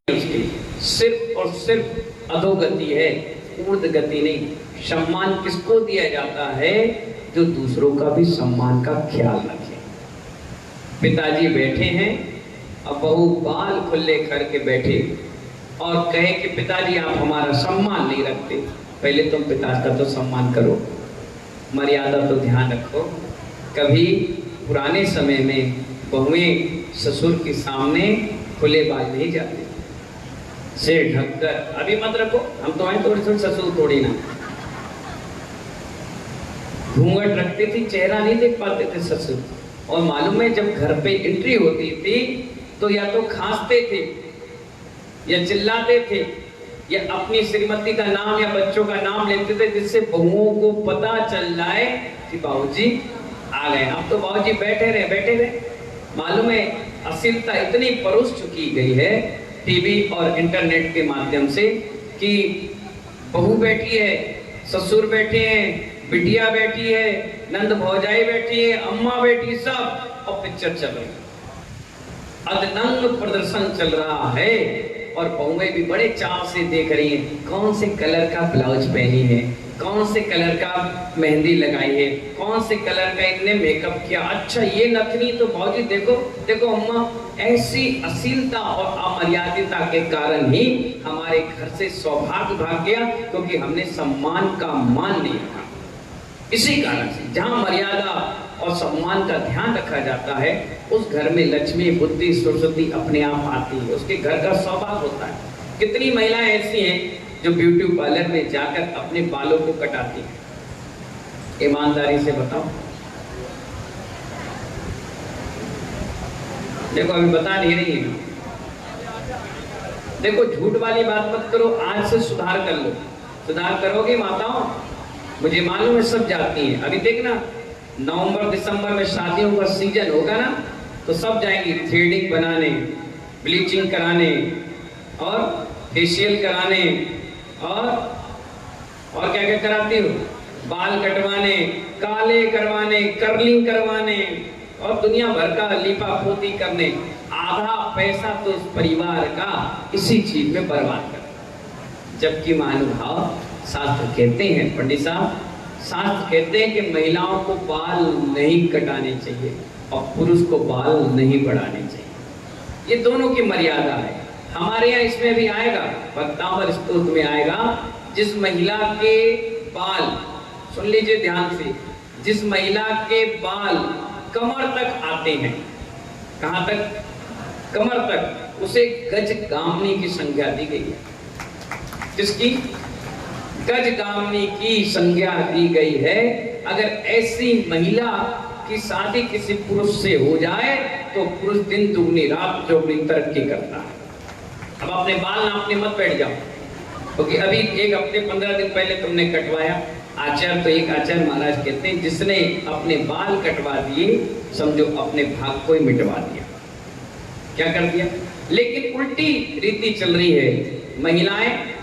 उसकी सिर्फ और सिर्फ अधोगति है, ऊर्ध्व गति नहीं। सम्मान किसको दिया जाता है? जो दूसरों का भी सम्मान का ख्याल रखे। पिताजी बैठे हैं, अब बहू बाल खुले करके बैठे और कहे कि पिताजी आप हमारा सम्मान नहीं रखते। पहले तुम पिता का तो सम्मान करो, मर्यादा तो ध्यान रखो। कभी पुराने समय में बहुएं ससुर के सामने खुले बाल नहीं जाते, सिर ढककर। अभी मत रखो, हम तो आए थोड़ी थोड़ी, ससुर थोड़ी ना। घूंघट रखते थे, चेहरा नहीं देख पाते थे ससुर। और मालूम है जब घर पे एंट्री होती थी तो या तो खांसते थे या चिल्लाते थे या अपनी श्रीमती का नाम या बच्चों का नाम लेते थे, जिससे बहुओं को पता चल जाए कि बाबूजी आ गए। अब तो बाबूजी बैठे रहे। मालूम है अश्लीलता इतनी परोस चुकी गई है टीवी और इंटरनेट के माध्यम से कि बहू बैठी है, ससुर बैठे हैं, बिटिया बैठी है, नंद भौजाई बैठी है, अम्मा बैठी, सब, और पिक्चर चल रही है। अदनंग प्रदर्शन चल रहा है और बहुएं भी बड़े चाव से देख रही हैं कौन से कलर का ब्लाउज पहनी है, कौन से कलर का मेहंदी लगाई है, कौन से कलर का इनने मेकअप किया। अच्छा ये नथनी तो भाजी देखो देखो अम्मा। ऐसी अश्लीलता और अमर्यादिता के कारण ही हमारे घर से सौभाग्य भाग गया, क्योंकि हमने सम्मान का मान नहीं रखा। इसी कारण से जहां मर्यादा और सम्मान का ध्यान रखा जाता है उस घर में लक्ष्मी, बुद्धि, सरस्वती अपने आप आती है, उसके घर का सौभाग्य होता है। कितनी महिलाएं ऐसी हैं जो ब्यूटी पार्लर में जाकर अपने बालों को कटाती हैं? ईमानदारी से बताओ। देखो अभी बता नहीं रही है। देखो झूठ वाली बात मत करो, आज से सुधार कर लो। सुधार करोगे माताओं? मुझे मालूम है सब जाती हैं। अभी देखना नवंबर दिसंबर में शादियों का सीजन होगा ना, तो सब जाएंगी थ्रेडिंग बनाने, ब्लीचिंग कराने और फेशियल कराने और क्या क्या कराती हो, बाल कटवाने, काले करवाने, कर्लिंग करवाने और दुनिया भर का लीपा पोती करने। आधा पैसा तो उस परिवार का इसी चीज में बर्बाद कर। जबकि महानुभाव शास्त्र कहते हैं, पंडित साहब शास्त्र कहते हैं कि महिलाओं को बाल नहीं कटाने चाहिए और पुरुष को बाल नहीं बढ़ाने चाहिए। ये दोनों की मर्यादा है। हमारे यहाँ इसमें भी आएगा, भक्तामृत स्तोत्र में आएगा, जिस महिला के बाल, सुन लीजिए ध्यान से, जिस महिला के बाल कमर तक आते हैं, कहां तक? कमर तक, उसे गजगामिनी की संज्ञा दी गई है। किसकी? गजगामिनी की संज्ञा दी गई है। अगर ऐसी महिला की शादी किसी पुरुष से हो जाए तो पुरुष दिन दुगनी रात चौगुनी तरक्की करता है। अब अपने बाल नापने मत बैठ जाओ, क्योंकि अभी एक हफ्ते 15 दिन पहले तुमने कटवाया। आचार्य तो एक आचार्य महाराज कहते हैं जिसने अपने बाल कटवा दिए समझो अपने भाग को ही मिटवा दिया। क्या कर दिया? लेकिन उल्टी रीति चल रही है, महिलाएं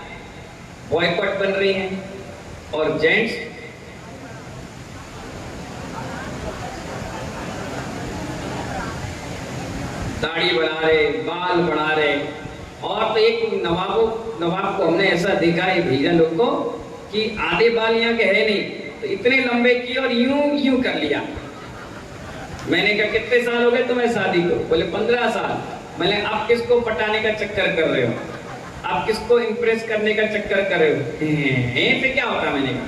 बॉयकॉट बन रही हैं और जेंट्स दाढ़ी बढ़ा रहे, बाल बढ़ा रहे। और तो एक नवाब को हमने ऐसा देखा है भेजा लोग को कि आधे बाल यहाँ के है नहीं, तो इतने लंबे किए और यूं कर लिया। मैंने कहा कितने साल हो गए तुम्हें शादी को? बोले 15 साल। मैंने आप किसको पटाने का चक्कर कर रहे हो? आप किसको इंप्रेस करने का चक्कर कर रहे हो? पे क्या होता? मैंने कहा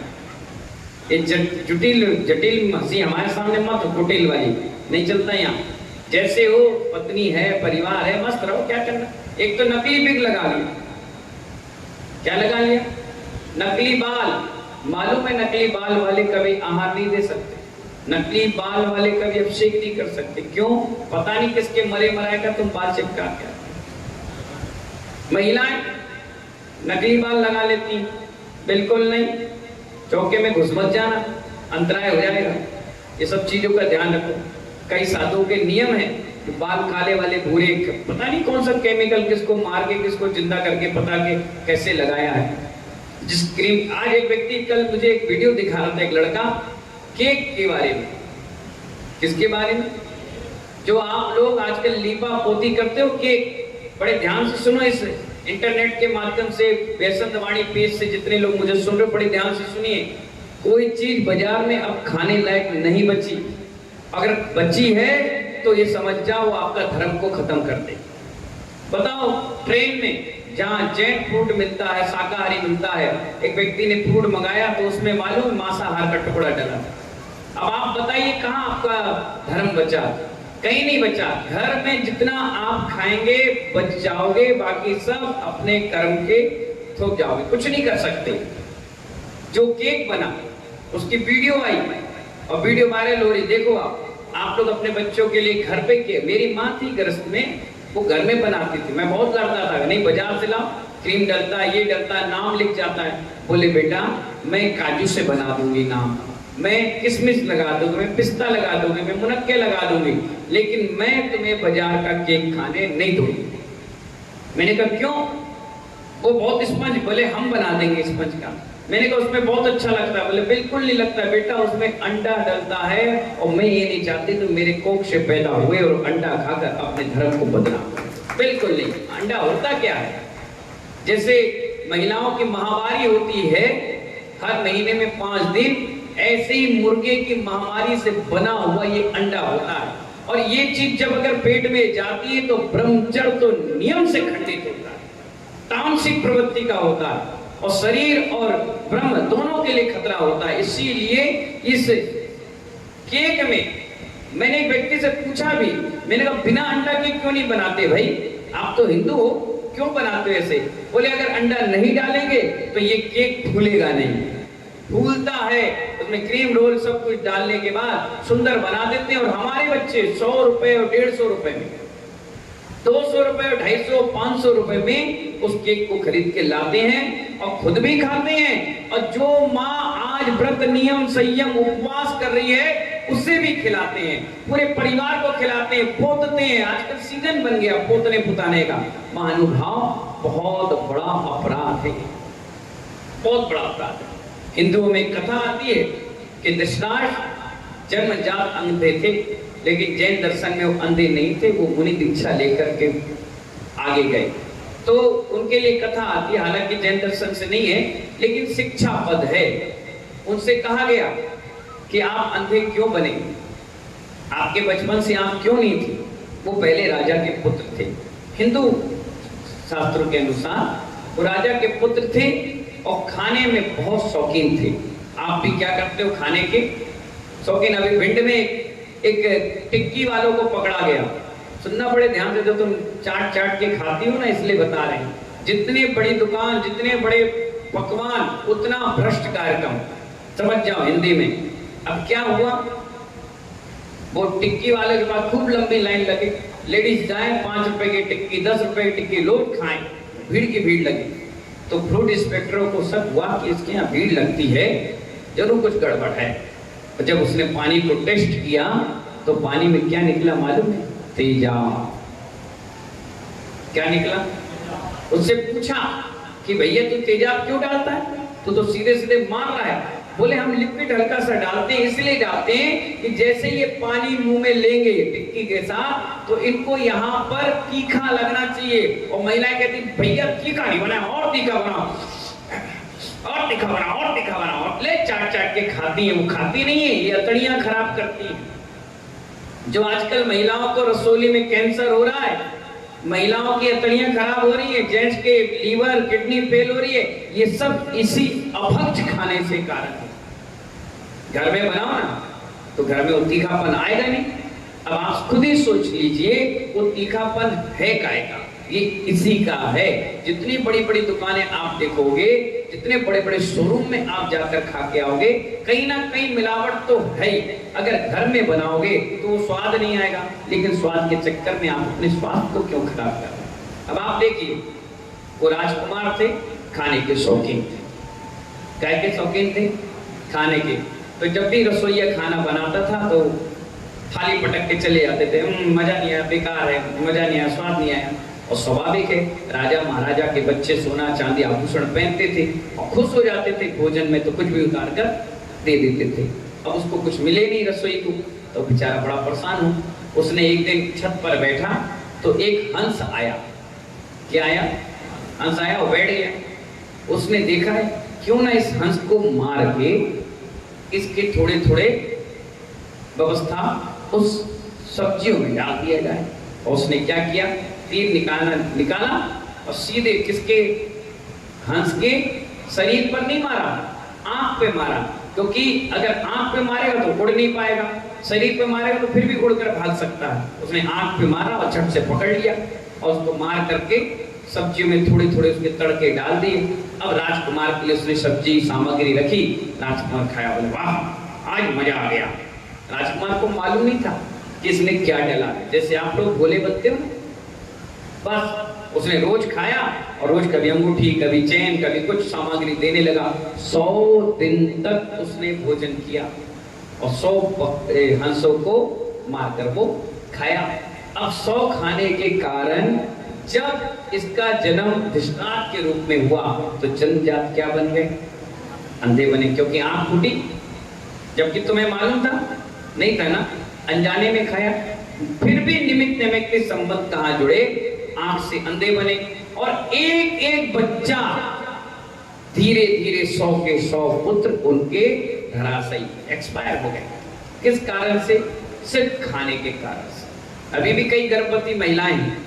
ये जटिल हंसी हमारे सामने मत, कुटिल वाली नहीं चलता यहाँ। जैसे हो, पत्नी है, परिवार है, मस्त रहो, क्या करना। एक तो नकली बिग लगा लिया। क्या लगा लिया? नकली बाल। मालूम है नकली बाल वाले कभी आहार नहीं दे सकते, नकली बाल वाले कभी अभिषेक नहीं कर सकते। क्यों? पता नहीं किसके मरे मराए का तुम बाल चिपका के। महिलाएं नकली बाल लगा लेती, बिल्कुल नहीं। चौके में घुस मत जाना, अंतराय हो जाएगा। ये सब चीजों का ध्यान रखो। कई साधुओं के नियम है, तो बाल काले वाले भूरे, पता नहीं कौन सा केमिकल किसको मार के किसको जिंदा करके पता के कैसे लगाया है। जिस क्रीम, आज एक व्यक्ति, कल मुझे एक वीडियो दिखा रहा था, एक लड़का केक के बारे में। किसके बारे में? जो आप लोग आजकल लीपा पोती करते हो, केक बड़े ध्यान से सुनो, इस इंटरनेट के माध्यम से वैष्णव वाणी पेज से जितने लोग मुझे सुन रहे हो, बड़े ध्यान से सुनिए। कोई चीज बाजार में अब खाने लायक नहीं बची। अगर बची है तो ये समझ जाओ आपका धर्म को खत्म कर दे। बताओ, ट्रेन में जहाँ जैन फूड मिलता है, शाकाहारी मिलता है, एक व्यक्ति ने फूड मंगाया तो उसमें मालूम मांसाहार का टुकड़ा डला था। अब आप बताइए कहाँ आपका धर्म बचा? कहीं नहीं बचा। घर में जितना आप खाएंगे बच जाओगे, बाकी सब अपने कर्म के थोक जाओगे, कुछ नहीं कर सकते। जो केक बना उसकी वीडियो आई और वीडियो वायरल हो रही, देखो आप लोग अपने बच्चों के लिए घर पे किए। मेरी माँ थी गृहस्थ में, वो घर में बनाती थी, मैं बहुत लड़ता था, नहीं बाजार से लाओ, क्रीम डलता है, ये डलता है, नाम लिख जाता है। बोले बेटा मैं काजू से बना दूंगी नाम, मैं किशमिश लगा दूंगी, मैं पिस्ता लगा दूंगी, मैं मुनक्के लगा दूंगी, लेकिन मैं तुम्हें बाजार का केक खाने नहीं दूंगी। मैंने कहा क्यों? वो बहुत स्पंज, बोले हम बना देंगे स्पंज का। मैंने कहा उसमें बहुत अच्छा लगता है। बोले बिल्कुल नहीं लगता बेटा, उसमें अंडा डलता है और मैं ये नहीं चाहती तो मेरे कोख से पैदा हुए और अंडा खाकर अपने धर्म को बदला। बिल्कुल नहीं। अंडा होता क्या है? जैसे महिलाओं की महामारी होती है हर महीने में 5 दिन, ऐसे ही मुर्गे की महामारी से बना हुआ ये अंडा होता है। और ये चीज जब अगर पेट में जाती है तो ब्रह्मचर्य तो नियम से खंडित होता है, तामसिक प्रवृत्ति का होता है, और शरीर और ब्रह्म दोनों के लिए खतरा होता है। इसीलिए इस केक में मैंने एक व्यक्ति से पूछा भी, मैंने कहा बिना अंडा के क्यों नहीं बनाते भाई, आप तो हिंदू हो, क्यों बनाते हो ऐसे? बोले अगर अंडा नहीं डालेंगे तो ये केक फूलेगा नहीं। फूलता है, उसमें क्रीम रोल सब कुछ डालने के बाद सुंदर बना देते हैं। और हमारे बच्चे 100 रुपए और 150 रुपए में, 200 रुपए और 250 500 रुपए में उस केक को खरीद के लाते हैं और खुद भी खाते हैं। और जो माँ आज व्रत नियम संयम उपवास कर रही है उसे भी खिलाते हैं, पूरे परिवार को खिलाते हैं, पोतते हैं। आजकल सीजन बन गया पोतने पुताने का। महानुभाव, बहुत बड़ा अपराध है, बहुत बड़ा अपराध है। हिंदुओं में कथा आती है कि धृतराष्ट्र जन्मजात अंधे थे, लेकिन जैन दर्शन में वो अंधे नहीं थे, वो मुनि दीक्षा लेकर के आगे गए। तो उनके लिए कथा आती है, हालांकि जैन दर्शन से नहीं है लेकिन शिक्षा पद है। उनसे कहा गया कि आप अंधे क्यों बने, आपके बचपन से आंख क्यों नहीं थी? वो पहले राजा के पुत्र थे, हिंदू शास्त्रों के अनुसार वो राजा के पुत्र थे और खाने में बहुत शौकीन थे। आप भी क्या करते हो खाने के शौकीन? अभी भिंड में एक टिक्की वालों को पकड़ा गया। सुनना बड़े ध्यान से, जो तुम चाट चाट के खाती हो ना, इसलिए बता रहे हैं। जितनी बड़ी दुकान, जितने बड़े पकवान, उतना भ्रष्ट कार्यक्रम, समझ जाओ हिंदी में। अब क्या हुआ, वो टिक्की वाले के पास खूब लंबी लाइन लगी, लेडीज जाए 5 रुपए की टिक्की, 10 रुपए की टिक्की, लोग खाएं, भीड़ की भीड़ लगी। तो फ्रूट इंस्पेक्टरों को सब हुआ कि इसके यहाँ भीड़ लगती है, जरूर कुछ गड़बड़ है। और जब उसने पानी को टेस्ट किया तो पानी में क्या निकला मालूम है? तेजाब। क्या निकला? उससे पूछा कि भैया तू तेजाब क्यों डालता है, तू तो सीधे सीधे मार रहा है। बोले हम लिक्विड हल्का सा डालते हैं, इसलिए डालते हैं कि जैसे ये पानी मुंह में लेंगे टिक्की के साथ तो इनको यहाँ पर तीखा लगना चाहिए। और महिलाएं कहती भैया तीखा नहीं बना, और तीखा बनाओ, और तीखा बनाओ, और तीखा बनाओ, और ले चाट चाट के खाती है। वो खाती नहीं है, ये अतड़ियां खराब करती है। जो आजकल महिलाओं को रसोली में कैंसर हो रहा है, महिलाओं की अतड़ियां खराब हो रही है, जेंट्स के लीवर किडनी फेल हो रही है, ये सब इसी अभक्ष खाने से कारण है। घर में बनाओ ना तो घर में वो तीखापन आएगा नहीं। अब आप खुद ही सोच लीजिए वो तीखापन है काहे का? ये इसी का है। जितनी बड़ी बड़ी दुकानें आप देखोगे, जितने बड़े बड़े शोरूम में आप जाकर खा के आओगे, कहीं ना कहीं मिलावट तो है ही। अगर घर में बनाओगे तो वो स्वाद नहीं आएगा, लेकिन स्वाद के चक्कर में आप अपने स्वास्थ्य को क्यों खराब कर रहे हैं? अब आप देखिए, वो राजकुमार थे, खाने के शौकीन थे। काय के शौकीन थे? खाने के। तो जब भी रसोईया खाना बनाता था तो थाली पटक के चले जाते थे, मजा नहीं आया, बेकार है, मजा नहीं आया, स्वाद नहीं आया। और स्वाभाविक है, राजा महाराजा के बच्चे सोना चांदी आभूषण पहनते थे और खुश हो जाते थे। भोजन में तो कुछ भी उतार कर दे देते थे। अब उसको कुछ मिले नहीं रसोई को, तो बेचारा बड़ा परेशान हो। उसने एक दिन छत पर बैठा तो एक हंस आया क्या आया? हंस आया और बैठ गया। उसने देखा है क्यों ना इस हंस को मार के इसके थोड़े थोड़े व्यवस्था उस सब्जियों में डाल दिया जाए। और उसने क्या किया, तीर निकाला और सीधे किसके, हंस के शरीर पर नहीं मारा, आंख पे मारा। क्योंकि अगर आंख पे मारेगा तो उड़ नहीं पाएगा, शरीर पे मारेगा तो फिर भी उड़कर भाग सकता है। उसने आंख पे मारा और झट से पकड़ लिया और उसको मार करके सब्जियों में थोड़े थोड़े उसके तड़के डाल दिए। अब राजकुमार के लिए उसने सब्जी सामग्री रखी, राजकुमार खाया, बोले वाह आज मजा आ गया। राजकुमार को मालूम नहीं था कि इसने क्या डाला है। जैसे आप लोग भोले बनते हो, बस उसने रोज खाया और रोज कभी अंगूठी, कभी चैन, कभी कुछ सामग्री देने लगा। 100 दिन तक उसने भोजन किया और 100 हंसों को मारकर वो खाया। अब 100 खाने के कारण जब इसका जन्म दृष्टांत के रूप में हुआ तो जनजात क्या बन गए, अंधे बने, क्योंकि आंख फूटी। जबकि तुम्हें मालूम था नहीं था ना, अनजाने में खाया। फिर भी निमित्त निमित्त के संबंध कहां जुड़े, आंख से अंधे बने। और एक एक बच्चा धीरे धीरे 100 के 100 पुत्र उनके धराशायी एक्सपायर हो गए। किस कारण से? सिर्फ खाने के कारण से। अभी भी कई गर्भवती महिलाएं हैं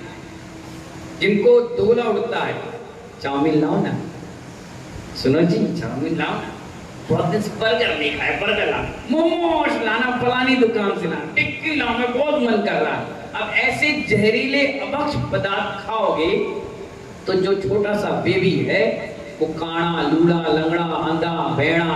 जिनको दूल्हा उड़ता है, चाउमीन लाओ ना, सुनो जी चाउमीन लाओ ना, बहुत दिन से बर्गर नहीं खाया, बर्गर ला, मोमोज लाना, फलानी दुकान से लाना, टिक्की लाओ, मैं बहुत मन कर रहा है। अब ऐसे जहरीले अभक्ष पदार्थ खाओगे तो जो छोटा सा बेबी है वो काना, लूला, लंगड़ा, अंधा, भेड़ा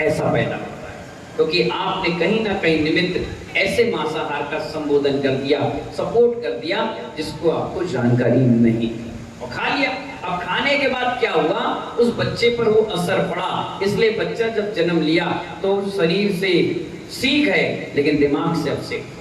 ऐसा पैदा होता है। क्योंकि आपने कहीं ना कहीं निमित्त ऐसे मांसाहार का संबोधन कर दिया, सपोर्ट कर दिया जिसको आपको जानकारी नहीं थी और खा लिया। अब खाने के बाद क्या हुआ, उस बच्चे पर वो असर पड़ा। इसलिए बच्चा जब जन्म लिया तो शरीर से सीख है लेकिन दिमाग से अब सीख।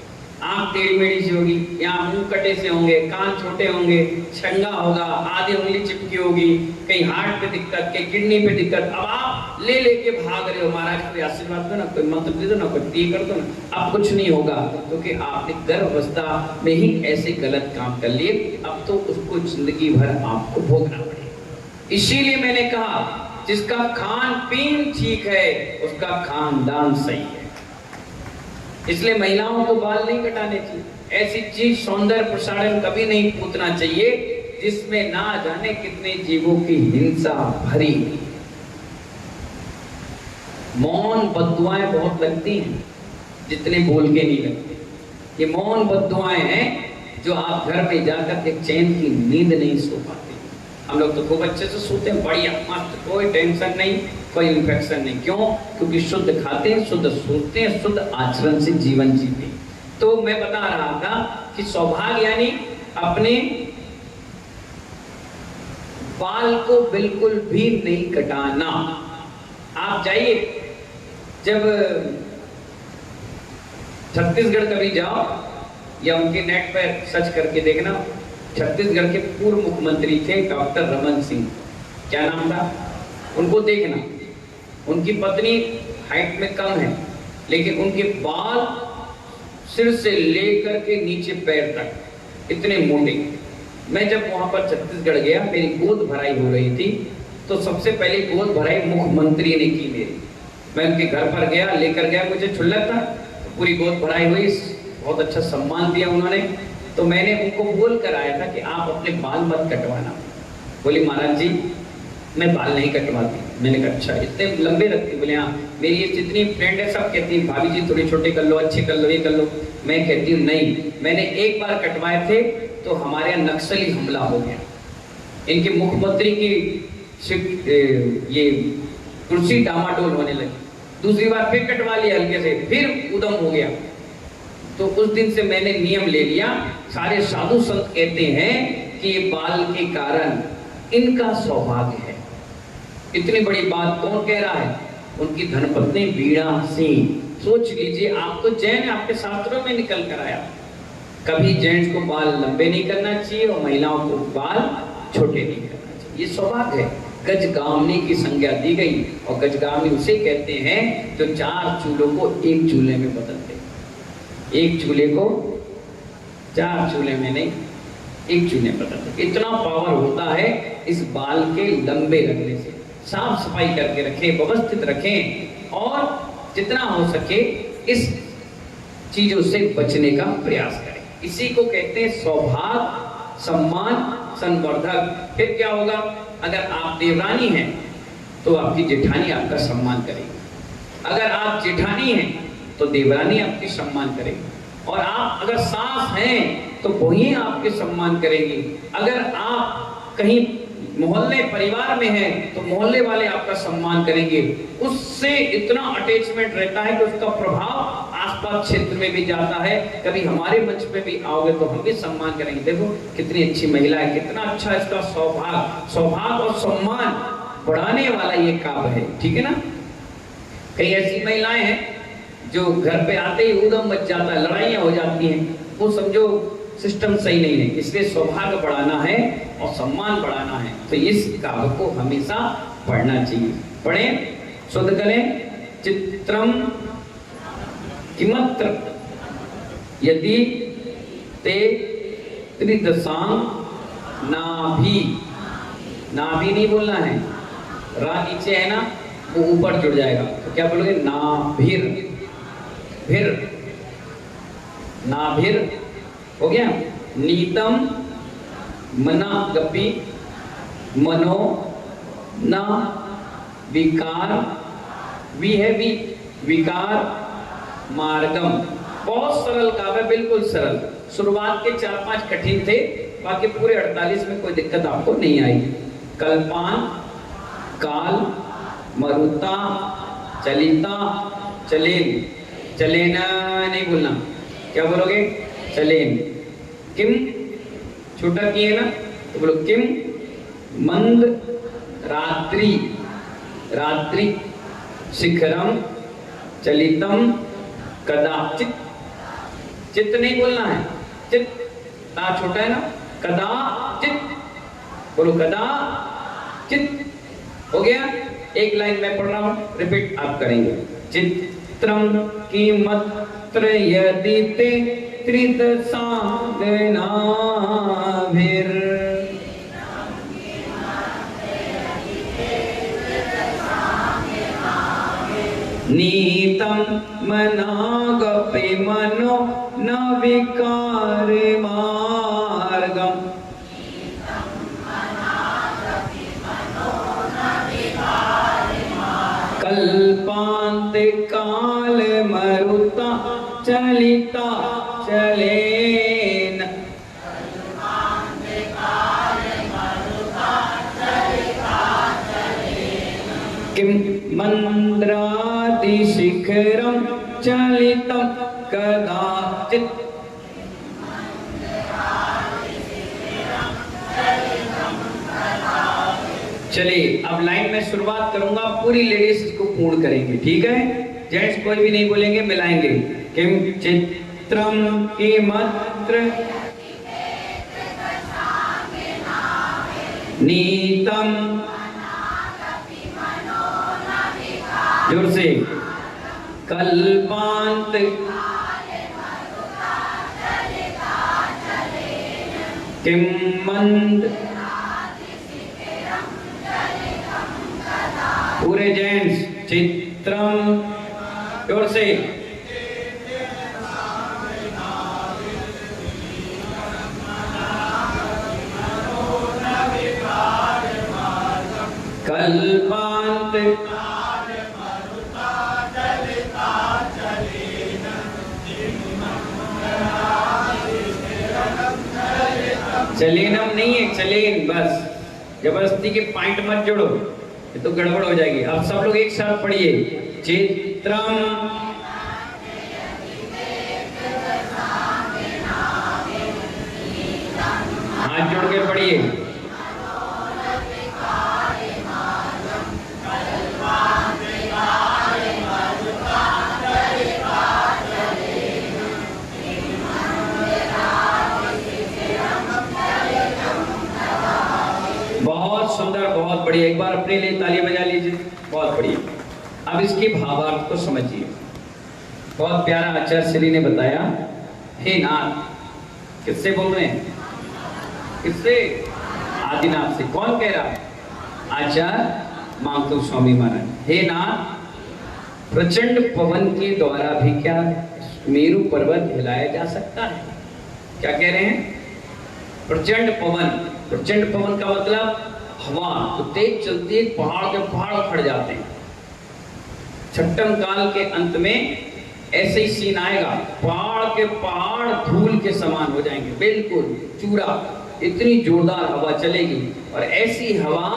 आंख टेढ़ी मेढ़ी सी होगी, यहाँ मुंह कटे से होंगे, कान छोटे होंगे, छंगा होगा, आधी उंगली चिपकी होगी, कहीं हार्ट पे दिक्कत, कहीं किडनी पे दिक्कत। अब आप ले लेके भाग रहे हो, महाराज कोई आशीर्वाद दो ना, कोई मंत्र दे दो ना, कोई ये कर दो ना, अब कुछ नहीं होगा क्योंकि आपने गर्भावस्था में ही ऐसे गलत काम कर लिए। अब तो उसको जिंदगी भर आपको भोगना पड़ेगा। इसीलिए मैंने कहा जिसका खान पीन ठीक है उसका खानदान सही है। इसलिए महिलाओं को बाल नहीं कटाने चाहिए, ऐसी चीज सौंदर्य प्रसारण कभी नहीं पूछना चाहिए जिसमें ना जाने कितने जीवों की हिंसा भरी। मौन बद्दुआएं बहुत लगती हैं जितने बोल के नहीं लगते। ये मौन बद्दुआएं हैं जो आप घर में जाकर एक चैन की नींद नहीं सो पाते। हम लोग तो खूब अच्छे से सोते हैं, बढ़िया मस्त, कोई टेंशन नहीं, कोई इन्फेक्शन नहीं। क्यों? क्योंकि शुद्ध खाते हैं, शुद्ध सोते हैं, शुद्ध आचरण से जीवन जीते हैं। तो मैं बता रहा था कि सौभाग्य यानी अपने बाल को बिल्कुल भी नहीं कटाना। आप जाइए, जब छत्तीसगढ़ कभी जाओ या उनके नेट पर सर्च करके देखना, छत्तीसगढ़ के पूर्व मुख्यमंत्री थे डॉक्टर रमन सिंह, क्या नाम था, उनको देखना। उनकी पत्नी हाइट में कम है लेकिन उनके बाल सिर से लेकर के नीचे पैर तक इतने मोटे। मैं जब वहां पर छत्तीसगढ़ गया, मेरी गोद भराई हो रही थी, तो सबसे पहले गोद भराई मुख्यमंत्री ने की मेरी। मैं उनके घर पर गया, लेकर गया, मुझे छुल्लक था, तो पूरी गोद भराई हुई, बहुत अच्छा सम्मान दिया उन्होंने। तो मैंने उनको बोल कर आया था कि आप अपने बाल मत कटवाना। बोली महाराज जी मैं बाल नहीं कटवाती। मैंने कहा अच्छा, इतने लंबे रखती? बोले हाँ, मेरी ये जितनी फ्रेंड है सब कहती है भाभी जी थोड़े छोटे कर लो, अच्छे कर लो, ये कर लो। मैं कहती हूँ नहीं, मैंने एक बार कटवाए थे तो हमारे यहाँ नक्सली हमला हो गया, इनके मुख्यमंत्री की ये कुर्सी डामाडोल होने लगी। दूसरी बार फिर कटवा लिया हल्के से, फिर उदम हो गया। तो उस दिन से मैंने नियम ले लिया। सारे साधु संत कहते हैं कि ये बाल के कारण इनका सौभाग्य है। इतनी बड़ी बात कौन कह रहा है? उनकी धर्मपत्नी वीणा सिंह। सोच लीजिए, आप तो जैन है, आपके शास्त्रों में निकल कर आया, कभी जेंट्स को बाल लंबे नहीं करना चाहिए और महिलाओं को बाल छोटे नहीं करना चाहिए। ये सौभाग्य है। गजगामनी की संज्ञा दी गई और गजगामनी उसे कहते हैं जो 4 चूल्हों को एक चूल्हे में बदल दे। एक चूल्हे को 4 चूल्हे में नहीं, एक चूने पता था। इतना पावर होता है इस बाल के लंबे रखने से। साफ सफाई करके रखें, व्यवस्थित रखें और जितना हो सके इस चीजों से बचने का प्रयास करें। इसी को कहते हैं सौभाग्य, सम्मान, संवर्धक। फिर क्या होगा? अगर आप देवरानी हैं तो आपकी जेठानी आपका सम्मान करेगी, अगर आप जेठानी हैं तो देवरानी आपकी सम्मान करेगी, और आप अगर सास हैं तो वही आपके सम्मान करेगी। अगर आप कहीं मोहल्ले परिवार में हैं तो मोहल्ले वाले आपका सम्मान करेंगे। उससे इतना अटैचमेंट रहता है कि उसका प्रभाव आसपास क्षेत्र में भी जाता है। कभी हमारे मंच पे भी आओगे तो हम भी सम्मान करेंगे। देखो कितनी अच्छी महिला है, कितना अच्छा इसका सौभाग्य और सम्मान बढ़ाने वाला ये काम है। ठीक है ना? कई ऐसी महिलाएं हैं जो घर पे आते ही ऊधम मच जाता है, लड़ाइयां हो जाती हैं, वो समझो सिस्टम सही नहीं है। इसलिए सौभाग्य बढ़ाना है और सम्मान बढ़ाना है, तो इस काम को हमेशा पढ़ना चाहिए। पढ़ें, शुद्ध करें। चित्रम किमत्र यदि ते त्रिदशांग नाभि, नाभि नहीं बोलना है, रा नीचे है ना, वो ऊपर जुड़ जाएगा। तो क्या बोलोगे? नाभिर, फिर नाभिर हो गया। नीतम मना गपि मनो न विकार, वी है वी, विकार मार्गम। बहुत सरल काम है, बिल्कुल सरल। शुरुआत के 4-5 कठिन थे, बाकी पूरे 48 में कोई दिक्कत आपको नहीं आई। कल्पान, काल, मरुता, चलिता, चलेन, चलेना नहीं बोलना, क्या बोलोगे? चलेन। किम छोटा की है ना, तो बोलो किम मंद रात्रि, रात्रि शिखरम चलितम कदाचित, चित्त नहीं बोलना है, चित्त ता छोटा है ना, कदाचित बोलो, कदाचित। हो गया? एक लाइन मैं पढ़ रहा हूं, रिपीट आप करेंगे। चित्रम किमत्र यदि ते त्रिदशांग नाभिर, नीतम मनागपि मनो न विकार मार्गम। कल्पांत काल मरुता चलिता चलेन, किम मंद्रादि शिखरम चलितम कदाचित। चलिए अब लाइन में शुरुआत करूंगा, पूरी लेडीज इसको पूर्ण करेंगे, ठीक है? जेंट्स कोई भी नहीं बोलेंगे, मिलाएंगे। किम चित्रम किमत्र नीतम, जोर से, कल्पांत किम मंद, पूरे जेंट्स, चित्रम, जोर से, कल्पांत चलेनम नहीं है, चलेन बस। जबरदस्ती के पॉइंट मत जोड़ो, ये तो गड़बड़ हो जाएगी। अब सब लोग एक साथ पढ़िए। चित्रम, हाथ जोड़ के पढ़िए। बहुत सुंदर, बहुत बढ़िया। एक बार अपने लिए ताली बजा लीजिए, बहुत बढ़िया। अब इसके भावार्थ को समझिए। बहुत प्यारा आचार्य श्री ने बताया। हे नाथ, किससे बोल रहे हैं? किससे? आदिनाथ से। कौन कह रहा है? आचार्य मामतो स्वामी महाराज। हे नाथ, प्रचंड पवन के द्वारा भी क्या मेरु पर्वत हिलाया जा सकता है? क्या कह रहे हैं? प्रचंड पवन। प्रचंड पवन का मतलब हवा तो तेज चलती है, पहाड़ के पहाड़ उखड़ जाते हैं। छठम काल के अंत में ऐसे ही सीन आएगा, पहाड़ के पहाड़ धूल के समान हो जाएंगे, बिल्कुल चूरा। इतनी जोरदार हवा चलेगी, और ऐसी हवा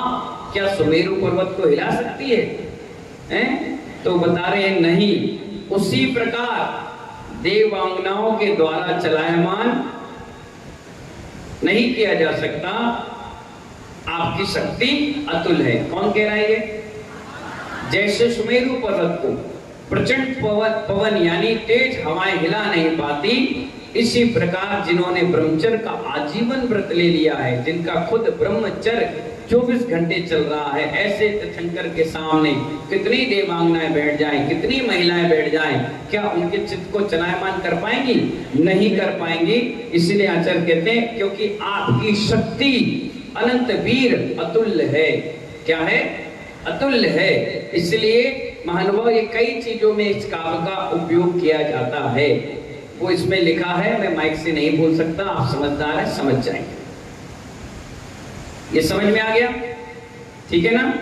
क्या सुमेरु पर्वत को हिला सकती है? हैं? तो बता रहे हैं नहीं। उसी प्रकार देवांगनाओं के द्वारा चलायमान नहीं किया जा सकता। आपकी शक्ति अतुल है। कौन कह रहा है ये? जैसे सुमेरु पर्वत को प्रचंड पवन यानी तेज हवाएं हिला नहीं पाती, इसी प्रकार जिन्होंने ब्रह्मचर्य का आजीवन व्रत ले लिया है, जिनका खुद ब्रह्मचर्य 24 घंटे चल रहा है, ऐसे तीर्थंकर के सामने कितनी देवांगनाएं बैठ जाएं, कितनी महिलाएं बैठ जाएं, क्या उनके चित्त को चलायमान कर पाएंगी? नहीं कर पाएंगी। इसलिए आचार्य कहते हैं क्योंकि आपकी शक्ति अनंत वीर अतुल्य है। क्या है? अतुल्य है। इसलिए महानुभाव ये कई चीजों में इस काव्य का उपयोग किया जाता है। वो इसमें लिखा है, मैं माइक से नहीं बोल सकता, आप समझदार है, समझ जाएंगे। ये समझ में आ गया? ठीक है ना?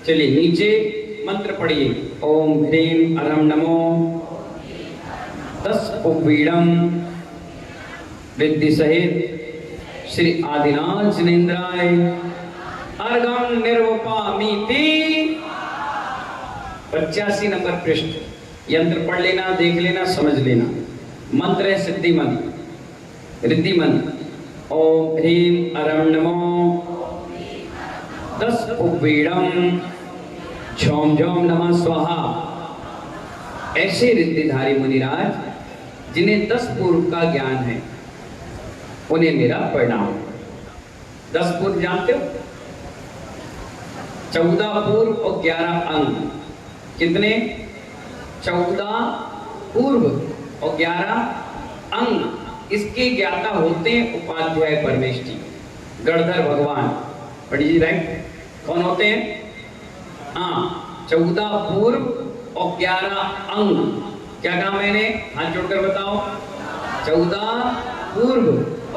चलिए नीचे मंत्र पढ़िए। ओम ह्रीम अरम नमो 10 उपवीडम विद्धि सहित श्री आदिनाथ जिनेन्द्राय अर्घम निर्वपामीति। 85 नंबर पृष्ठ। यंत्र पढ़ लेना, देख लेना, समझ लेना। मंत्र है सिद्धि मंत्र, रिद्धि मंत्र। ओम ह्रीम अरम नमो 10 उपवीडम झोम झोम नमः स्वाहा। ऐसे रिद्धिधारी मुनिराज जिन्हें 10 पूर्व का ज्ञान है, उन्हें मेरा प्रणाम। 10 पूर्व जानते हो? 14 पूर्व और 11 अंग। कितने? 14 पूर्व और 11 अंग। इसके ज्ञाता होते हैं उपाध्याय परमेष्ठी, गणधर भगवान। पंडित जी राइट? कौन होते हैं? हाँ, 14 पूर्व और 11 अंग। क्या कहा मैंने? हाथ जोड़कर बताओ। 14 पूर्व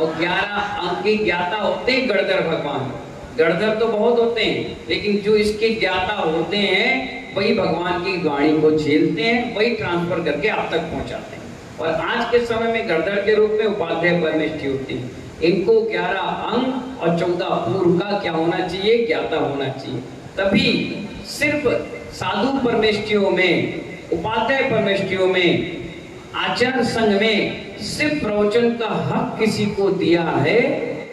और 11 अंग के ज्ञाता होते हैं गणधर भगवान। गणधर तो बहुत होते हैं, लेकिन जो इसके ज्ञाता होते हैं वही भगवान की वाणी को झेलते हैं, वही ट्रांसफर करके आप तक पहुंचाते हैं। और आज के समय में गणधर के रूप में उपाध्याय परमेष्ठी होती है। इनको 11 अंग और 14 पूर्व का क्या होना चाहिए? ज्ञाता होना चाहिए। तभी सिर्फ साधु परमेष्ठियों में, उपाध्याय परमेष्ठियों में, आचार्य संघ में सिर्फ प्रवचन का हक किसी को दिया है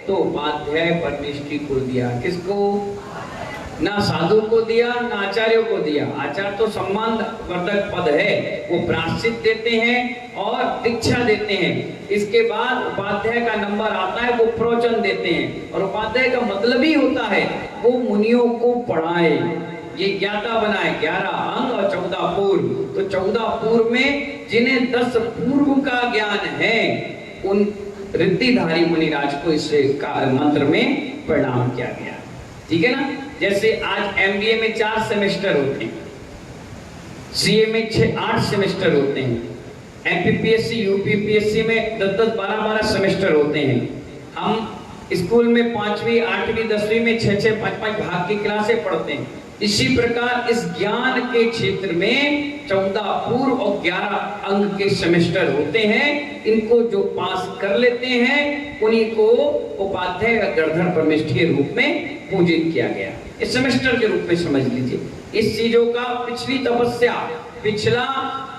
तो उपाध्याय परमेष्ठी को दिया। किसको? ना साधु को दिया, ना आचार्यों को दिया। आचार्य तो सम्मान वर्धक पद है, वो प्रायश्चित देते हैं और दीक्षा देते हैं। इसके बाद उपाध्याय का नंबर आता है, वो प्रवचन देते हैं। और उपाध्याय का मतलब ही होता है वो मुनियों को पढ़ाए, ये ज्ञाता बनाए। 11 अंग और 14 पूर्व। तो 14 पूर्व में जिन्हें 10 पूर्व का ज्ञान है, उन रिद्धिधारी मुनिराज को इस मंत्र में प्रणाम किया गया। ठीक है ना? जैसे आज एमबीए में 4 सेमेस्टर होते हैं, सीए में 8 सेमेस्टर होते हैं, एमपीपीएससी यूपीपीएससी में 10-10, 12-12 सेमेस्टर होते हैं। हम स्कूल में 5वीं, 8वीं, 10वीं में 6-6, 5-5 भाग की क्लासें पढ़ते हैं। इसी प्रकार इस ज्ञान के क्षेत्र में 14 पूर्व और 11 अंग के सेमेस्टर होते हैं। इनको जो पास कर लेते हैं उन्हीं को उपाध्याय गणधर परमेष्ठी के रूप में पूजित किया गया। इस सेमेस्टर के रूप में समझ लीजिए। इस चीजों का पिछली तपस्या, पिछला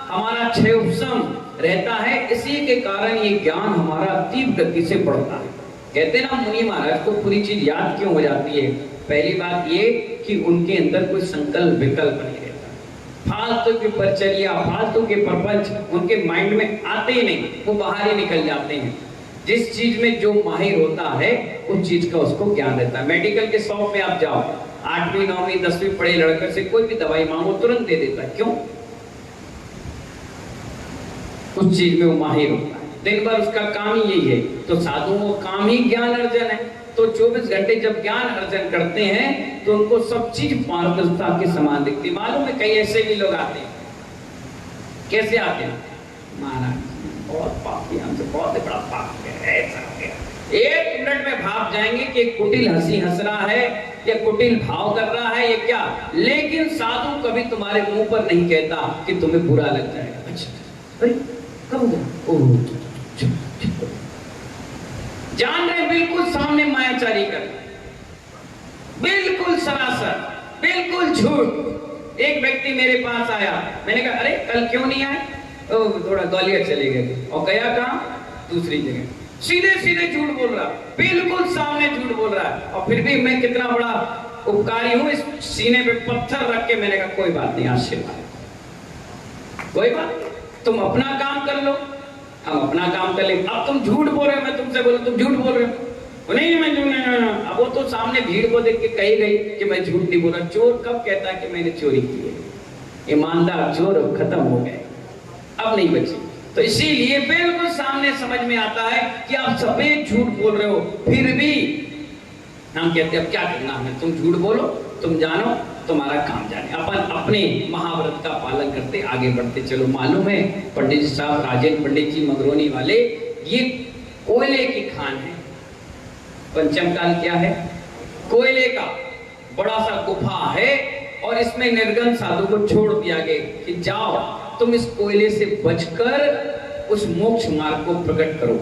हमारा 6 उपसम रहता है, इसी के कारण ये ज्ञान हमारा तीव्र गति से बढ़ता है। कहते हैं ना, मुनि महाराज को पूरी चीज याद क्यों हो जाती है? पहली बात ये कि उनके अंदर कोई संकल्प विकल्प नहीं रहता। फालतू की परचर्या, फालतू के प्रपंच उनके माइंड में आते ही नहीं, वो बाहर ही निकल जाते हैं। जिस चीज में जो माहिर होता है उस चीज का उसको ज्ञान रहता है। मेडिकल के शॉप में आप जाओ, 8वीं 9वीं 10वीं पढ़े लड़के से कोई भी दवाई मांगो तुरंत दे देता है। क्यों? उस चीज में वो माहिर होता है, दिन भर उसका काम ही यही है। तो साधुओं का काम ही ज्ञान अर्जन है। तो 24 घंटे जब ज्ञान अर्जन करते हैं तो उनको सब चीज पारदर्शिता के समान दिखती। मालूम है, कई ऐसे भी लोग आते हैं, कैसे आते हैं, महाराज बहुत पापी, हमसे बहुत बड़ा पाप है, ऐसा हो गया। एक मिनट में भाप जाएंगे कि कुटिल हंसी हंस रहा है या कुटिल भाव कर रहा है, ये क्या। लेकिन साधु कभी तुम्हारे मुंह पर नहीं कहता कि तुम्हें बुरा लग जाएगा। अच्छा, अरे कब हो गया, जान रहे बिल्कुल सामने मायाचारी कर, बिल्कुल सरासर, बिल्कुल झूठ। एक व्यक्ति मेरे पास आया, मैंने कहा अरे कल क्यों नहीं आए, थोड़ा ग्वालियर चले गए। और गया कहां, दूसरी जगह। सीधे सीधे झूठ बोल रहा, बिल्कुल सामने झूठ बोल रहा है। और फिर भी मैं कितना बड़ा उपकारी हूं, इस सीने पे पत्थर रख के मैंने कहा कोई बात नहीं, आशीर्वाद, कोई बात, तुम अपना काम कर लो, हम अपना काम कर ले। अब तुम झूठ बोल रहे हो, मैं तुमसे बोलूं तुम झूठ बोल रहे हो, नहीं मैं झूठ नहीं। अब वो तो सामने भीड़ को देख के कही गई कि मैं झूठ नहीं बोल रहा। चोर कब कहता है कि मैंने चोरी की है, ईमानदार चोर खत्म हो गए, अब नहीं बची। तो इसीलिए बिल्कुल सामने समझ में आता है कि आप सफेद झूठ बोल रहे हो, फिर भी हम कहते हैं अब क्या करना है, तुम झूठ बोलो, तुम जानो, तुम्हारा काम जाने। अपन अपने महाव्रत का पालन करते आगे बढ़ते चलो। मालूम है पंडित जी साहब, राजेंद्र पंडित जी मंगरोनी वाले, ये कोयले की खान है। पंचम काल क्या है, कोयले का बड़ा सा गुफा है और इसमें निर्गन साधु को छोड़ दिया गया कि जाओ तुम इस कोयले से बचकर उस मोक्ष मार्ग को प्रकट करो,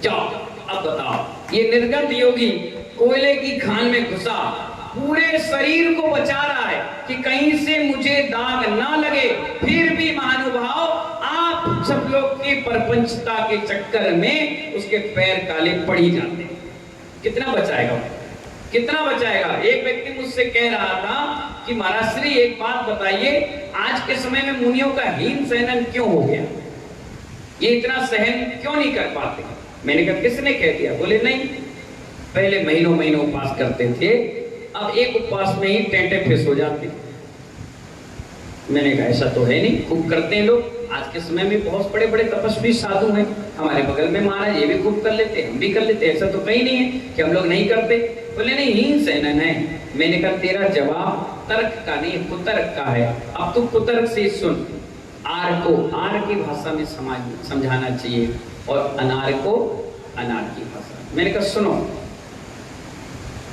जाओ। अब बताओ, ये निर्गत योगी कोयले की खान में घुसा, पूरे शरीर को बचा रहा है कि कहीं से मुझे दाग ना लगे, फिर भी महानुभाव आप सब लोग की परपंचता के चक्कर में उसके पैर काले पड़ ही जाते हैं। कितना बचाएगा, कितना बचाएगा। एक व्यक्ति मुझसे कह रहा था कि महाराज श्री एक बात बताइए, आज के समय में मुनियों का हीन सहन क्यों हो गया, ये इतना सहन क्यों नहीं कर पाते। मैंने कहा किसने कह दिया, बोले नहीं, पहले महीनों महीनों उपवास करते थे, अब एक उपवास में ही टेंटे फेस हो जाते। मैंने कहा ऐसा तो है नहीं, खूब करते हैं लोग। आज के समय में बहुत बड़े बड़े तपस्वी साधु हैं हमारे बगल में, महाराज ये भी खूब कर लेते, हम भी कर लेते, ऐसा तो कहीं नहीं है कि हम लोग नहीं करते। बोले नहीं, हीन सहन है। मैंने कहा तेरा जवाब तर्क का नहीं, कुतर्क का है। अब तू कुतर्क से सुन, आर को आर की भाषा में समझाना चाहिए और अनार को अनार की भाषा। मैंने कहा सुनो,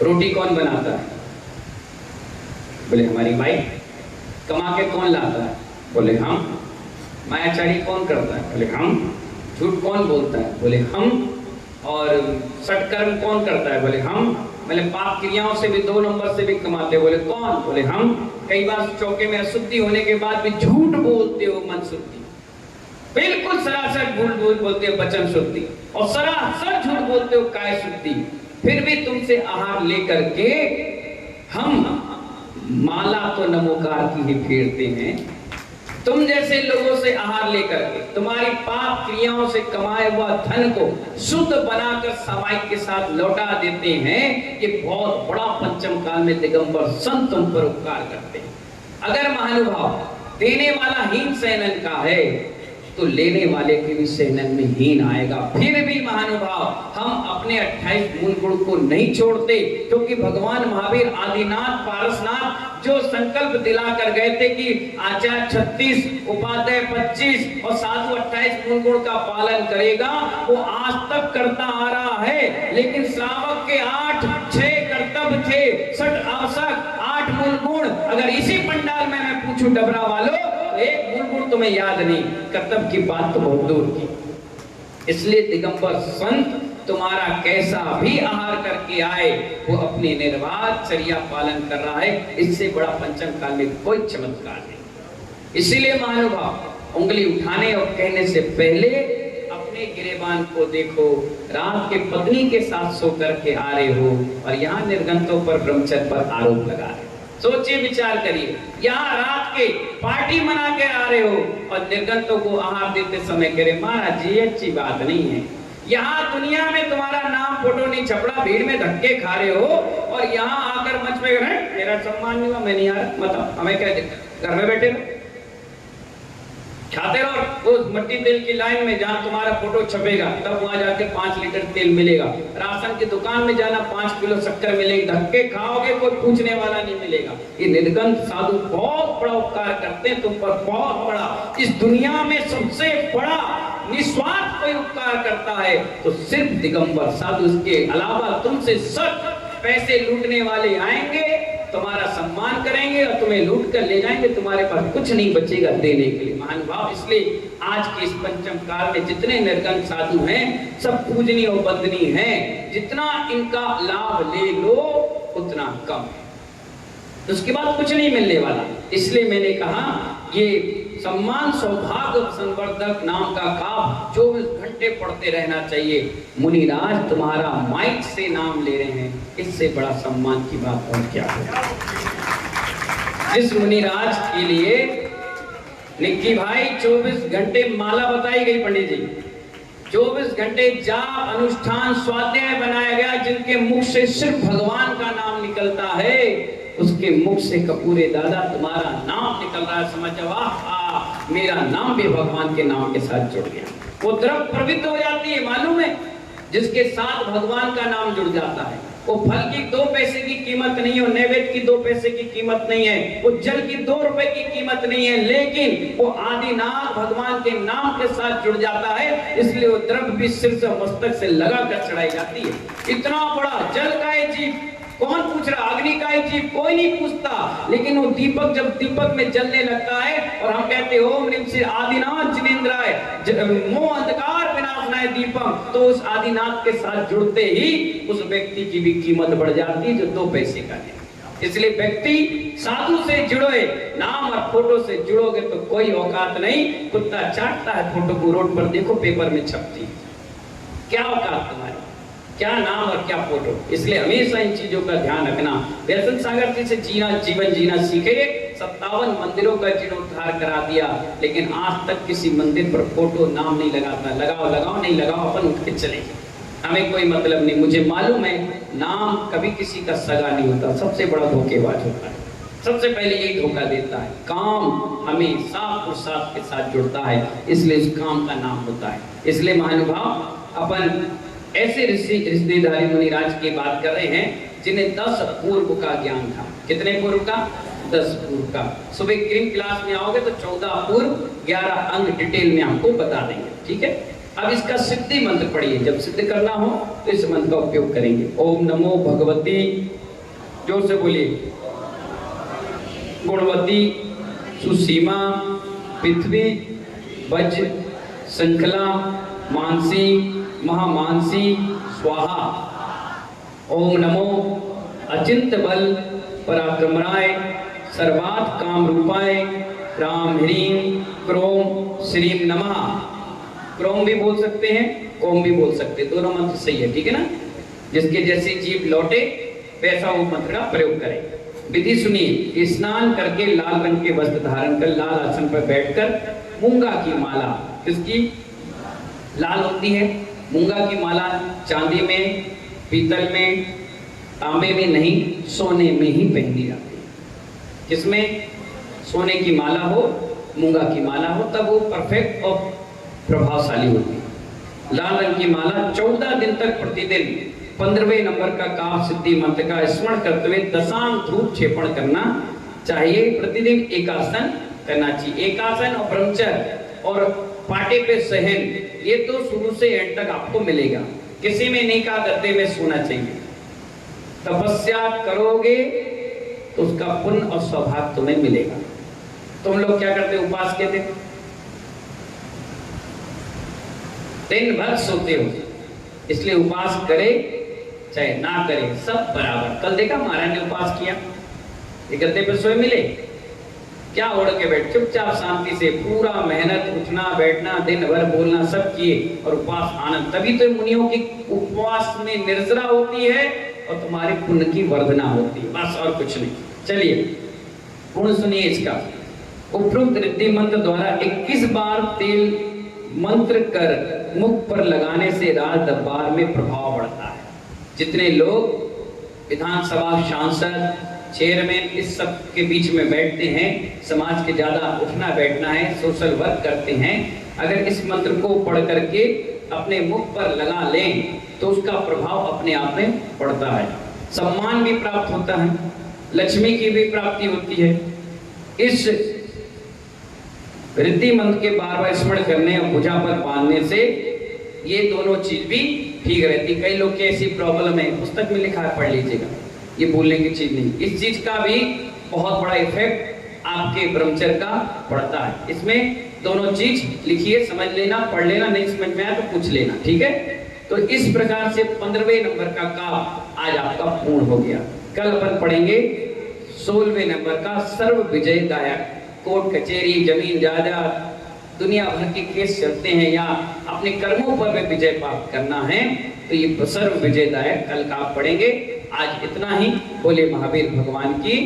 रोटी कौन बनाता है, बोले हमारी वाइफ। कमा के कौन लाता है, बोले हम। मायाचारी कौन करता है, बोले हम। झूठ कौन बोलता है, बोले हम। और सत्कर्म कौन करता है, बोले हम। बोले पाप क्रियाओं से भी 2 नंबर से भी कमाते, बोले कौन, बोले हम। कई बार चौके में अशुद्धि होने के बाद भी झूठ बोलते हो, मन शुद्धि, बिल्कुल सरासर झूठ बोलते हो वचन शुद्धि, और सरासर झूठ बोलते हो काय शुद्धि। फिर भी तुमसे आहार लेकर के हम माला तो नमोकार की ही फेरते हैं। तुम जैसे लोगों से आहार लेकर के तुम्हारी पाप क्रियाओं से कमाए हुआ धन को शुद्ध बनाकर सामायिक के साथ लौटा देते हैं। ये बहुत बड़ा पंचम काल में दिगंबर संत तुम पर उपकार करते हैं। अगर महानुभाव देने वाला हीन सहनन का है तो लेने वाले के भी सहनन में हीन आएगा। फिर भी महानुभाव हम अपने 28 मूल गुण को नहीं छोड़ते, क्योंकि भगवान महावीर आदिनाथ पारसनाथ जो संकल्प दिला कर गए थे कि आचार्य 36, उपाध्याय 25 और साधु 28 मूल गुण का पालन करेगा, वो आज तक करता आ रहा है। लेकिन श्रावक के 8-6 कर्तव्य थे, 60 आवश्यक 8 मूल गुण। अगर इसी पंडाल में मैं पूछूं डबरा वालों, एक मूल गुण तुम्हें याद नहीं, कर्तव्य की बात तो बहुत दूर की। इसलिए दिगंबर संत तुम्हारा कैसा भी आहार करके आए, वो अपनी निर्वाध चर्या पालन कर रहा है। इससे बड़ा पंचम काल में कोई चमत्कार नहीं। इसीलिए महानुभाव उंगली उठाने और कहने से पहले अपने गिरेबान को देखो। रात के पत्नी के साथ सो करके आ रहे हो और यहाँ निर्गंतों पर ब्रह्मचर्य पर आरोप लगा रहे हो। सोचिए, विचार करिए, यहाँ रात के पार्टी मना के आ रहे हो और निर्गंतों को आहार देते समय कह रहे महाराज जी अच्छी बात नहीं है। यहाँ दुनिया में तुम्हारा नाम फोटो नहीं छपड़ा, भीड़ में धक्के खा रहे हो और यहाँ आकर मंच में मेरा सम्मान नहीं हुआ, मैं नहीं आ रहा, बताओ हमें क्या दिक्कत, घर में बैठे रहो। खाते रहो। वो मट्टी तेल की लाइन में जहाँ तुम्हारा फोटो छपेगा तब वहां जाके 5 लीटर तेल मिलेगा। राशन की दुकान में जाना 5 किलो शक्कर मिलेगी, धक्के खाओगे कोई पूछने वाला नहीं मिलेगा। ये निर्गंध साधु बहुत बड़ा उपकार करते हैं तुम पर, बहुत बड़ा। इस दुनिया में सबसे बड़ा निस्वार्थ कोई उपकार करता है तो सिर्फ दिगंबर साधु। इसके अलावा तुमसे सब पैसे लूटने वाले आएंगे, तुम्हारा सम्मान करेंगे और तुम्हें लूट कर ले जाएंगे, तुम्हारे पास कुछ नहीं बचेगा देने के लिए। महानुभाव, इसलिए आज के इस पंचम काल में जितने निर्गंध साधु हैं सब पूजनीय और वंदनीय हैं। जितना इनका लाभ ले लो उतना कम है, उसके बाद कुछ नहीं मिलने वाला। इसलिए मैंने कहा ये सम्मान सौभाग्य संवर्धक नाम का काव्य 24 घंटे पढ़ते रहना चाहिए। मुनिराज तुम्हारा माइक से नाम ले रहे हैं, इससे बड़ा सम्मान की बात और क्या है। जिस मुनिराज के लिए निक्की भाई 24 घंटे माला बताई गई पंडित जी, 24 घंटे जाप अनुष्ठान स्वाध्याय बनाया गया, जिनके मुख से सिर्फ भगवान का नाम निकलता है, उसके मुख से कपूरे दादा तुम्हारा नाम निकल रहा है। समझ जाओ मेरा नाम भी भगवान के नाम के साथ जुड़ गया। वो द्रव प्रवृत्त हो जाती है, मालूम है, जिसके साथ भगवान का नाम जुड़ जाता है। वो फल की 2 पैसे की कीमत नहीं है, नैवेद्य की 2 पैसे की कीमत नहीं है, वो जल की 2 रुपए की कीमत नहीं है, लेकिन वो आदिनाथ भगवान के नाम के साथ जुड़ जाता है। इसलिए वो द्रव्य भी सिर से मस्तक से लगा कर चढ़ाई जाती है। इतना बड़ा जल का है जीव, कौन पूछ रहा, अग्नि का ही जीव कोई नहीं पूछता, लेकिन वो दीपक जब दीपक में जलने लगता है और हम कहते हैं ओम ह्रीं श्री आदिनाथ जिनेन्द्राय मोह अंधकार विनाशनाय दीपक, तो उस आदिनाथ के साथ जुड़ते ही उस व्यक्ति की भी कीमत बढ़ जाती है जो 2 पैसे का है। इसलिए व्यक्ति साधु से जुड़ोए, नाम और फोटो से जुड़ोगे तो कोई औकात नहीं। कुत्ता चाटता है फोटो को, रोड पर देखो पेपर में छपती, क्या औकात तुम्हारी, क्या नाम और क्या फोटो। इसलिए हमेशा इन चीजों का ध्यान रखना। व्यसन सागर जी से जीवन जीना सीखे। 57 मंदिरों का जीर्णोद्धार करा दिया, लेकिन आज तक किसी मंदिर पर फोटो नाम नहीं लगाता। लगाओ नहीं लगाओ, अपन उठ के चले, हमें कोई मतलब नहीं। मुझे मालूम है नाम कभी किसी का सगा नहीं होता, सबसे बड़ा धोखेबाज होता है, सबसे पहले यही धोखा देता है। काम हमेशा पुरुषार्थ के साथ जुड़ता है, इसलिए उस काम का नाम होता है। इसलिए महानुभाव अपन ऐसे रिश्तेदारी मुनिराज की बात कर रहे हैं जिन्हें 10 पूर्व का ज्ञान था। कितने पूर्व का? 10 पूर्व का। सुबह क्रीम क्लास में आओगे तो 14 पूर्व 11 अंग डिटेल में आपको बता देंगे, ठीक है। अब इसका सिद्धि मंत्र पढ़िए, जब सिद्ध करना हो तो इस मंत्र का उपयोग करेंगे। ओम नमो भगवती, जोर से बोलिए, गुणवती सुसीमा पृथ्वी वज्र श्रृंखला मानसी महामानसी स्वाहा। ओम नमो अचिंत बल पराक्रमराय सर्वात् काम रूपाय राम ह्रीं क्रोम श्रीम नमः। क्रोम भी बोल सकते हैं, ओम भी बोल सकते हैं, दोनों मंत्र सही है, ठीक है ना। जिसके जैसे जीव लौटे वैसा वो मंत्र का प्रयोग करें। विधि सुनिए, स्नान करके लाल रंग के वस्त्र धारण कर लाल आसन पर बैठकर मूंगा की माला, किसकी लाल होती है, मूंगा की माला चांदी में, पीतल में, तांबे में नहीं, सोने में ही पहनी जाती है। किसमें? सोने की माला हो, मूंगा की माला हो, तब वो परफेक्ट और प्रभावशाली होती है। लाल रंग की माला 14 दिन तक प्रतिदिन 15वें नंबर का काव सिद्धि मंत्र का स्मरण करते हुए दशांग धूप क्षेपण करना चाहिए। प्रतिदिन एकासन करना चाहिए। एकासन और ब्रह्मचर्य और पाटे पे सहन, ये तो शुरू से एंड तक आपको मिलेगा। किसी में नहीं कहा गद्दे में सोना चाहिए। तपस्या करोगे तो उसका पुण्य और सौभाग्य तुम्हें मिलेगा। तुम लोग क्या करते हो उपवास के दिन भर सोते हो, इसलिए उपवास करे चाहे ना करे सब बराबर। कल देखा महाराज ने उपवास किया, ये गद्दे पे सोए मिले, क्या ओढ़ के बैठ, चुपचाप शांति से पूरा मेहनत, उठना बैठना दिन भर बोलना सब किए और उपवास आनंद। तभी तो मुनियों की उपवास में निर्जरा होती है और तुम्हारे पुण्य की वर्धना होती है, बस और कुछ नहीं। चलिए गुण सुनिए इसका। उपरोक्त रिद्धि मंत्र द्वारा 21 बार तेल मंत्र कर मुख पर लगाने से राज दरबार में प्रभाव बढ़ता है। जितने लोग विधानसभा सांसद, चेयरमैन इस सब के बीच में बैठते हैं, समाज के ज्यादा उठना बैठना है, सोशल वर्क करते हैं, अगर इस मंत्र को पढ़ करके अपने मुख पर लगा लें तो उसका प्रभाव अपने आप में पड़ता है, सम्मान भी प्राप्त होता है, लक्ष्मी की भी प्राप्ति होती है। इस रिद्धि मंत्र के बार बार स्मरण करने और भुजा पर बांधने से ये दोनों चीज भी ठीक रहती। कई लोग की ऐसी प्रॉब्लम है, पुस्तक में लिखा है, पढ़ लीजिएगा, ये भूलने की चीज नहीं। इस चीज का भी बहुत बड़ा इफेक्ट आपके ब्रह्मचर्य का पड़ता है। इसमें दोनों चीज लिखिए, समझ लेना, पढ़ लेना, नहीं समझ में आया तो पूछ लेना, ठीक है। तो इस प्रकार से 15वें नंबर का काम आज आपका पूर्ण हो गया। कल अपन पढ़ेंगे 16वें नंबर का सर्व विजयदायक। कोर्ट कचहरी, जमीन जायदाद, दुनिया भर के केस चलते हैं या अपने कर्मों पर भी विजय प्राप्त करना है, तो ये सर्व विजयदायक कल का आप पढ़ेंगे। आज इतना ही। बोले महावीर भगवान की